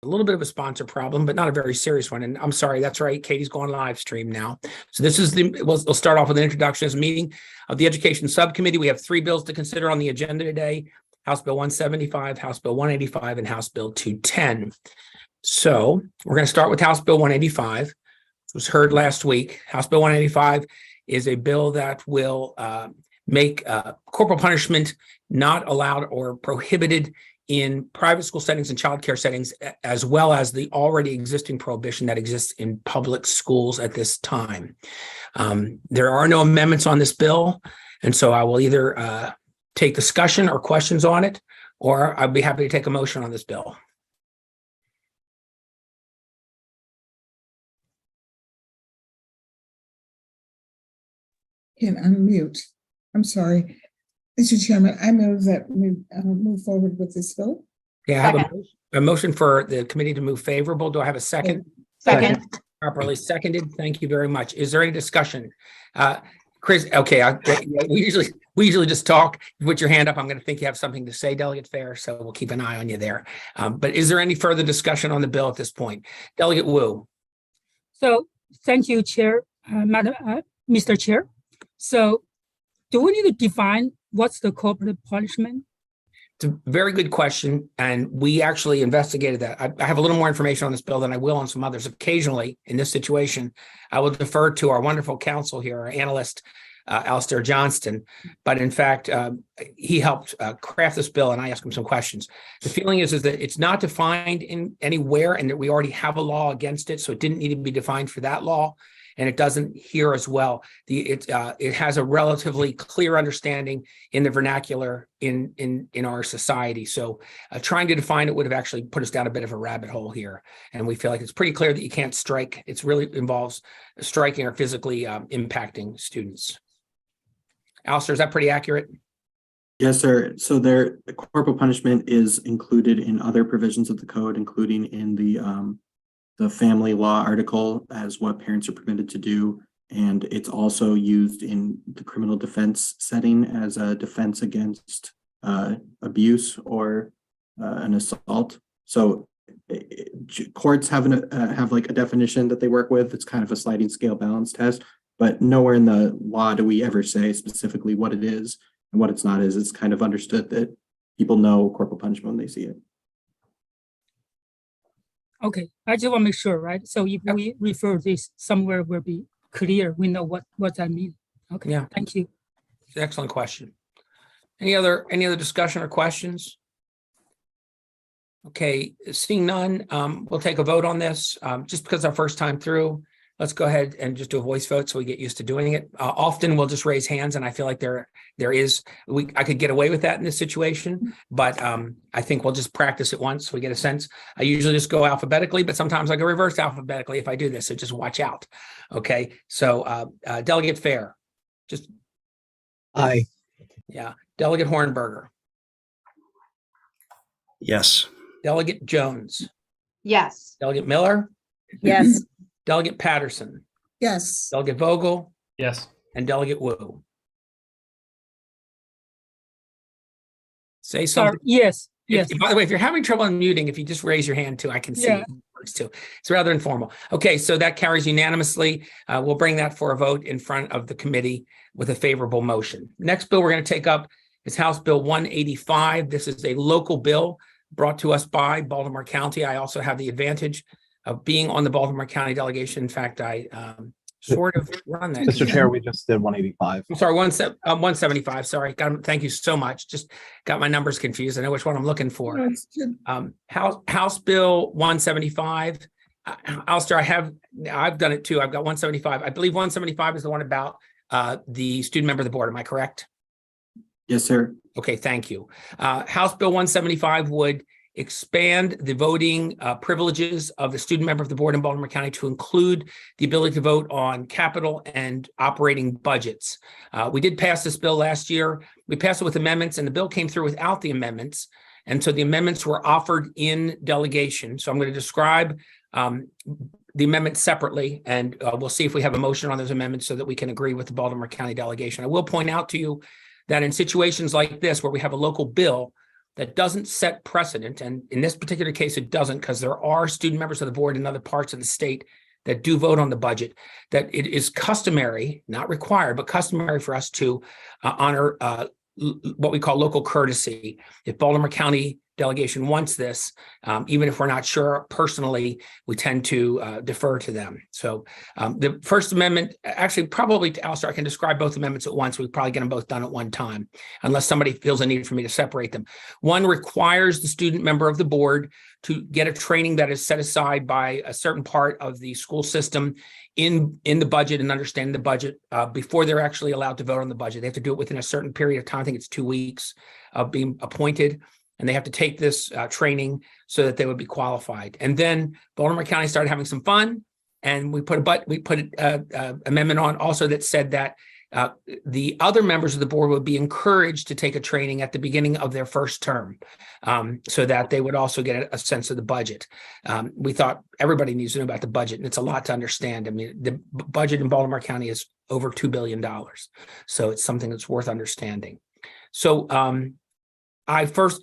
a little bit of a sponsor problem, but not a very serious one. And I'm sorry, that's right. Katie's going live stream now. So this is we'll start off with an introduction as a meeting of the Education Subcommittee. We have 3 bills to consider on the agenda today: House Bill 175, House Bill 185, and House Bill 210. So we're going to start with House Bill 185. It was heard last week. House Bill 185 is a bill that will make corporal punishment not allowed or prohibited in private school settings and child care settings, as well as the already existing prohibition that exists in public schools at this time. There are no amendments on this bill, and so I will either take discussion or questions on it, or I'd be happy to take a motion on this bill. Can unmute. I'm sorry. Mr. Chairman, I move that we move forward with this bill. Yeah, I have a motion for the committee to move favorable. Do I have a second? Second. Properly seconded. Thank you very much. Is there any discussion? Chris, okay, we usually just talk. You put your hand up. I'm going to think you have something to say, Delegate Fair, so we'll keep an eye on you there. But is there any further discussion on the bill at this point? Delegate Wu. So thank you, Chair, Mr. Chair. So do we need to define what's the corporate punishment? It's a very good question, and we actually investigated that. I have a little more information on this bill than I will on some others. Occasionally, in this situation, I will defer to our wonderful counsel here, our analyst, Alistair Johnston. But in fact, he helped craft this bill, and I asked him some questions. The feeling is that it's not defined in anywhere, and that we already have a law against it, so it didn't need to be defined for that law. And it doesn't here as well. It has a relatively clear understanding in the vernacular in our society. So trying to define it would have actually put us down a bit of a rabbit hole here. And we feel like it's pretty clear that you can't strike. It really involves striking or physically impacting students. Alistair, is that pretty accurate? Yes, sir. So the corporal punishment is included in other provisions of the code, including in the family law article as what parents are permitted to do. And it's also used in the criminal defense setting as a defense against abuse or an assault. So courts have like a definition that they work with. It's kind of a sliding scale balance test, but nowhere in the law do we ever say specifically what it is and what it's not is. It's kind of understood that people know corporal punishment when they see it. Okay, I just want to make sure, right? So if we refer this somewhere, will be clear. We know what that means. Okay, yeah. Thank you. Excellent question. Any other discussion or questions? Okay, seeing none, we'll take a vote on this. Just because it's our first time through, let's go ahead and just do a voice vote so we get used to doing it. Often we'll just raise hands, and I feel like I could get away with that in this situation, but I think we'll just practice it once so we get a sense. I usually just go alphabetically, but sometimes I go reverse alphabetically if I do this, so just watch out. Okay, so Delegate Fair, just aye. Yeah. Delegate Hornberger. Yes. Delegate Jones. Yes. Delegate Miller. Yes. Delegate Patterson. Yes. Delegate Vogel. Yes. And Delegate Wu. Say something. Yes. Yes. By the way, if you're having trouble unmuting, if you just raise your hand too, I can see it works too. It's rather informal. Okay, so that carries unanimously. We'll bring that for a vote in front of the committee with a favorable motion. Next bill we're going to take up is House Bill 185. This is a local bill brought to us by Baltimore County. I also have the advantage of being on the Baltimore County delegation. In fact, I sort of run that. Mr. Chair, we just did 185. I'm sorry, 175. Sorry. Thank you so much. Just got my numbers confused. I know which one I'm looking for. House Bill 175. Alistair, I've done it too. I've got 175. I believe 175 is the one about the student member of the board. Am I correct? Yes, sir. Okay, thank you. House Bill 175 would expand the voting privileges of the student member of the board in Baltimore County to include the ability to vote on capital and operating budgets. We did pass this bill last year. We passed it with amendments, and the bill came through without the amendments. And so the amendments were offered in delegation. So I'm going to describe the amendments separately, and we'll see if we have a motion on those amendments so that we can agree with the Baltimore County delegation. I will point out to you that in situations like this, where we have a local bill that doesn't set precedent, and in this particular case, it doesn't, because there are student members of the board in other parts of the state that do vote on the budget, that it is customary, not required, but customary for us to honor what we call local courtesy. If Baltimore County delegation wants this, even if we're not sure personally, we tend to defer to them. So the First Amendment, actually, probably, Alistair, I can describe both amendments at once. We probably get them both done at one time, unless somebody feels a need for me to separate them. One requires the student member of the board to get a training that is set aside by a certain part of the school system in the budget and understand the budget before they're actually allowed to vote on the budget. They have to do it within a certain period of time. I think it's 2 weeks of being appointed. And they have to take this training so that they would be qualified. And then Baltimore County started having some fun, and we put an amendment on also that said that the other members of the board would be encouraged to take a training at the beginning of their first term, so that they would also get a sense of the budget. We thought everybody needs to know about the budget, and it's a lot to understand. I mean, the budget in Baltimore County is over $2 billion, so it's something that's worth understanding. So I first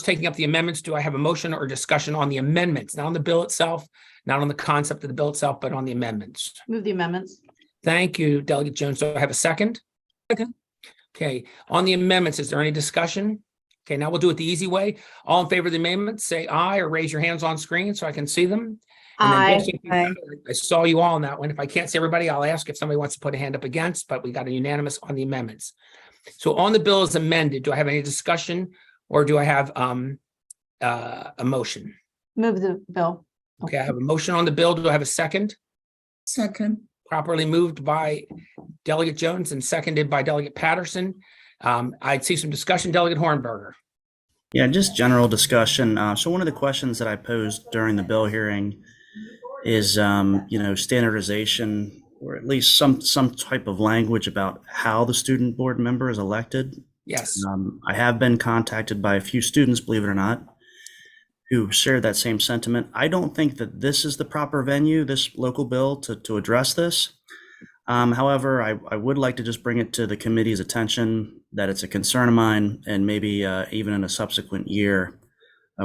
taking up the amendments. Do I have a motion or discussion on the amendments, not on the bill itself, not on the concept of the bill itself, but on the amendments? Move the amendments. Thank you, Delegate Jones. Do I have a second? Second. Okay, on the amendments, is there any discussion? Okay, now we'll do it the easy way. All in favor of the amendments, say aye or raise your hands on screen so I can see them. And then Aye. just if you- I saw you all on that one. If I can't see everybody, I'll ask if somebody wants to put a hand up against, but we got a unanimous on the amendments. So on the bill as amended, do I have any discussion, or do I have a motion? Move the bill. Okay, I have a motion on the bill. Do I have a second? Second. Properly moved by Delegate Jones and seconded by Delegate Patterson. I'd see some discussion. Delegate Hornberger. Yeah, just general discussion. So one of the questions that I posed during the bill hearing is, standardization, or at least some type of language about how the student board member is elected. Yes. I have been contacted by a few students, believe it or not, who share that same sentiment. I don't think that this is the proper venue, this local bill, to address this. However, I would like to just bring it to the committee's attention that it's a concern of mine, and maybe even in a subsequent year,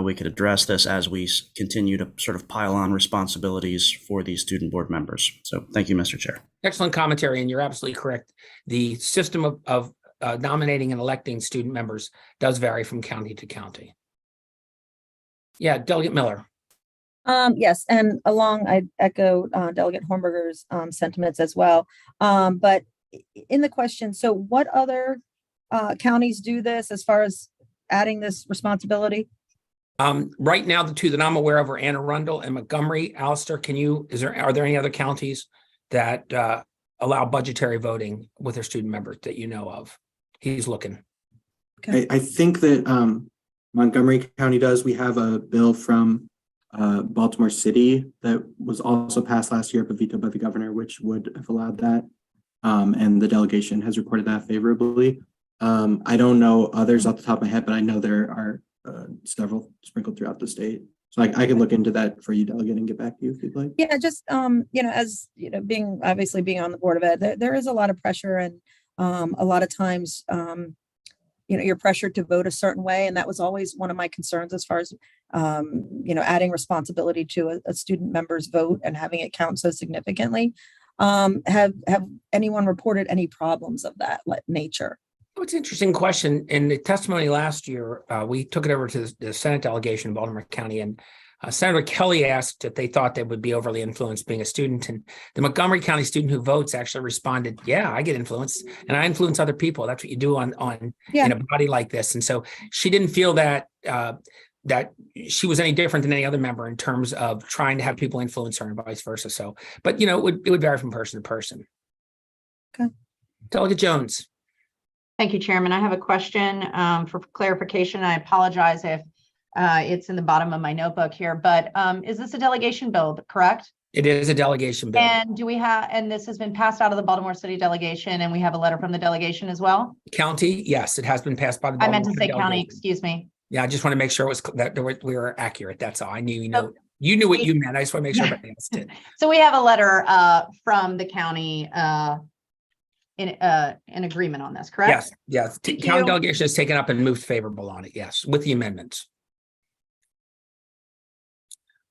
we could address this as we continue to sort of pile on responsibilities for these student board members. So thank you, Mr. Chair. Excellent commentary, and you're absolutely correct. The system of nominating and electing student members does vary from county to county. Yeah, Delegate Miller. Yes, and I echo Delegate Hornberger's sentiments as well. But in the question, so what other counties do this as far as adding this responsibility? Right now, the two that I'm aware of are Anne Arundel and Montgomery. Alistair, are there any other counties that allow budgetary voting with their student members that you know of? He's looking. I think that Montgomery County does. We have a bill from Baltimore City that was also passed last year, but vetoed by the governor, which would have allowed that. And the delegation has reported that favorably. I don't know others off the top of my head, but I know there are several sprinkled throughout the state. So I can look into that for you, Delegate, and get back to you if you'd like. Yeah, just as being on the Board of Ed, there is a lot of pressure, and a lot of times you're pressured to vote a certain way, and that was always one of my concerns as far as adding responsibility to a student member's vote and having it count so significantly. Have anyone reported any problems of that nature? Oh, it's an interesting question. In the testimony last year, we took it over to the Senate delegation in Baltimore County, and Senator Kelly asked if they thought they would be overly influenced being a student. And the Montgomery County student who votes actually responded, yeah, I get influenced, and I influence other people. That's what you do in a body like this. And so she didn't feel that that she was any different than any other member in terms of trying to have people influence her and vice versa. So, but it would vary from person to person. Okay. Delegate Jones. Thank you, Chairman. I have a question for clarification. I apologize if it's in the bottom of my notebook here, but is this a delegation bill, correct? It is a delegation bill. And and this has been passed out of the Baltimore City delegation, and we have a letter from the delegation as well? County, yes, it has been passed by the I Baltimore meant to say City county, delegation. excuse me. Yeah, I just want to make sure that we were accurate. That's all. I knew you knew what you meant. I just want to make sure everybody else did. So we have a letter from the county in agreement on this, correct? Yes, yes. Thank County you. delegation has taken up and moved favorable on it. Yes, with the amendments.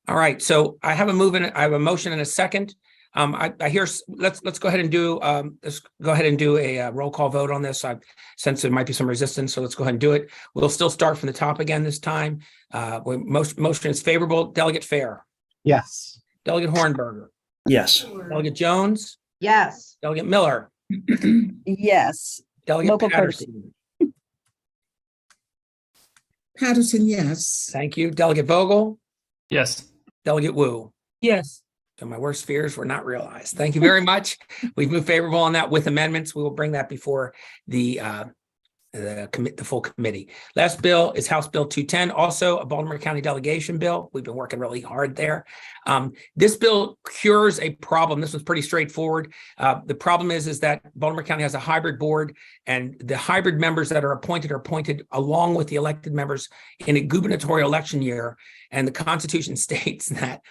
All right, so I have a motion and a second. I hear, let's go ahead and do, a roll call vote on this. I sense there might be some resistance, so let's go ahead and do it. We'll still start from the top again this time. Motion is favorable. Delegate Fair, Yes. Delegate Hornberger, Yes. Delegate Jones, Yes. Delegate Miller, Yes. Delegate Local courtesy. Patterson. Patterson, yes. Thank you. Delegate Vogel, Yes. Delegate Wu. Yes. So my worst fears were not realized. Thank you very much. We've moved favorable on that with amendments. We will bring that before the full committee. Last bill is House Bill 210, also a Baltimore County delegation bill. We've been working really hard there. This bill cures a problem. This was pretty straightforward. The problem is that Baltimore County has a hybrid board, and the hybrid members that are appointed along with the elected members in a gubernatorial election year. And the Constitution states that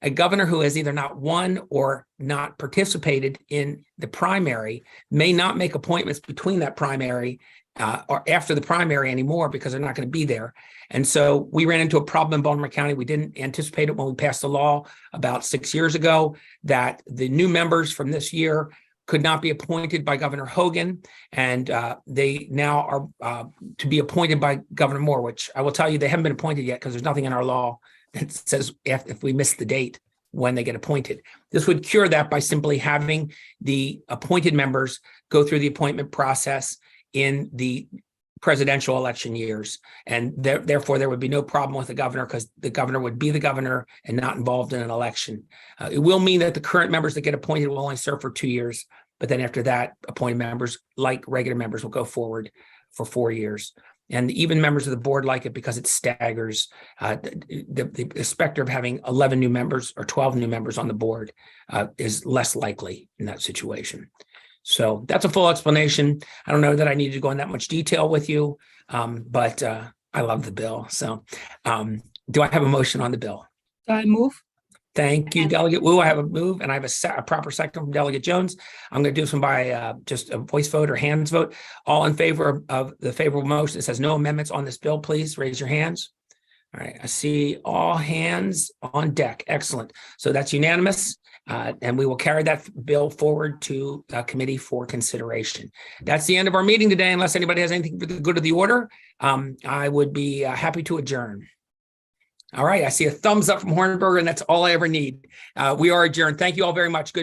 a governor who has either not won or not participated in the primary may not make appointments between that primary or after the primary anymore, because they're not going to be there. And so we ran into a problem in Baltimore County. We didn't anticipate it when we passed the law about 6 years ago, that the new members from this year could not be appointed by Governor Hogan, and they now are to be appointed by Governor Moore, which I will tell you, they haven't been appointed yet because there's nothing in our law that says if we miss the date when they get appointed. This would cure that by simply having the appointed members go through the appointment process in the presidential election years. And therefore, there would be no problem with the governor, because the governor would be the governor and not involved in an election. It will mean that the current members that get appointed will only serve for 2 years. But then after that, appointed members, like regular members, will go forward for 4 years. And even members of the board like it because it staggers the specter of having 11 new members or 12 new members on the board is less likely in that situation. So that's a full explanation. I don't know that I need to go in that much detail with you, but I love the bill. So do I have a motion on the bill? I move. Thank you, Delegate Wu. I have a move, and I have a proper second from Delegate Jones. I'm going to do some by just a voice vote or hands vote. All in favor of the favorable motion that says no amendments on this bill, please raise your hands. All right, I see all hands on deck. Excellent. So that's unanimous, and we will carry that bill forward to committee for consideration. That's the end of our meeting today. Unless anybody has anything for the good of the order, I would be happy to adjourn. All right, I see a thumbs up from Hornberger, and that's all I ever need. We are adjourned. Thank you all very much. Good meeting.